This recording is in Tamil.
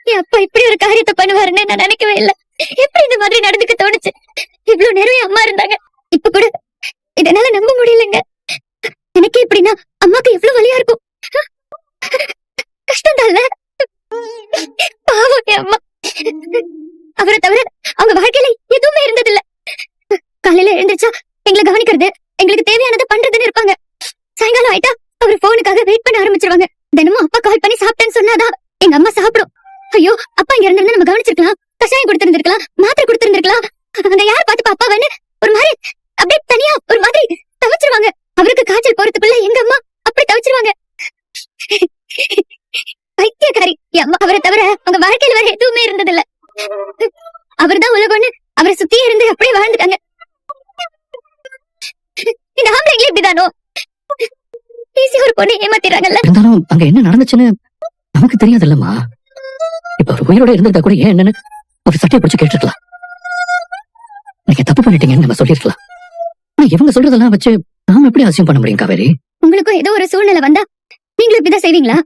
என் அப்பா இப்படி ஒரு காரியத்தை பண்ணுவாருன்னு நான் நினைக்கவே இல்லை. எப்படி இந்த மாதிரி நடந்துக்க தோணுச்சு? இவ்வளவு நேரம் அம்மா இருந்தாங்க, இப்ப கூட இதனால நம்ப முடியலங்க. எனக்கு இப்படின்னா அம்மாக்கு எவ்வளவு வலியா இருக்கும். கஷ்டம் தான். பாவம் என் அம்மா. அவரை தவிர அவங்க வாழ்க்கையில எதுவுமே இருந்ததில்ல. காலையில எழுந்திருச்சா எங்களை கவனிக்கிறது, எங்களுக்கு தேவையானதை பண்றதுன்னு இருப்பாங்க. சாயங்காலம் ஆயிட்டா அவர் போனுக்காக வெயிட் பண்ண ஆரம்பிச்சிருவாங்க. தினமும் அப்பா கால் பண்ணி சாப்பிட்டேன்னு சொன்னாதான் எங்க அம்மா சாப்பிடும். ஐயோ, அப்பா இங்க இருந்தா நம்ம கவனிச்சிருக்கலாம், கஷாயம் கொடுத்திருந்திருக்கலாம், மாத்திரை கொடுத்திருந்திருக்கலாம். அங்க யார் பாத்துப்பா அப்பாவன்னு ஒரு மாதிரி அப்படியே தனியா ஒரு மாதிரி தவிச்சிருவாங்க. அவருக்கு காய்ச்சல் போறதுக்குள்ள எங்க அம்மா அப்படி தவிச்சிருவாங்க. பைத்தியக்காரி என் அம்மா. அவரை தவிர அவங்க வாழ்க்கையில வேற எதுவுமே இருந்ததில்ல. அவர்தான் உலகம்னு அவரை சுத்தியே இருந்து அப்படியே வாழ்ந்துட்டாங்க. இந்த ஆம்பளைங்களே இப்படிதானோ? ஈஸியா ஒரு பொண்ணு ஏமாத்திடுறாங்கல்ல. இருந்தாலும் அங்க என்ன நடந்துச்சுன்னு நமக்கு தெரியாதுல்லம்மா. இப்ப ஒரு உயிரோட இருந்திருந்தா கூட ஏன் என்னன்னு ஒரு சட்டையை பிடிச்சு கேட்டுருக்கலாம். நீங்க தப்பு பண்ணிட்டீங்கன்னு நம்ம சொல்லிருக்கலாம். ஆனா இவங்க சொல்றதெல்லாம் வச்சு நாம எப்படி அசியம் பண்ண முடியும் காவேரி? உங்களுக்கும் ஏதோ ஒரு சூழ்நிலை வந்தா நீங்களும் இப்படிதான் செய்வீங்களா?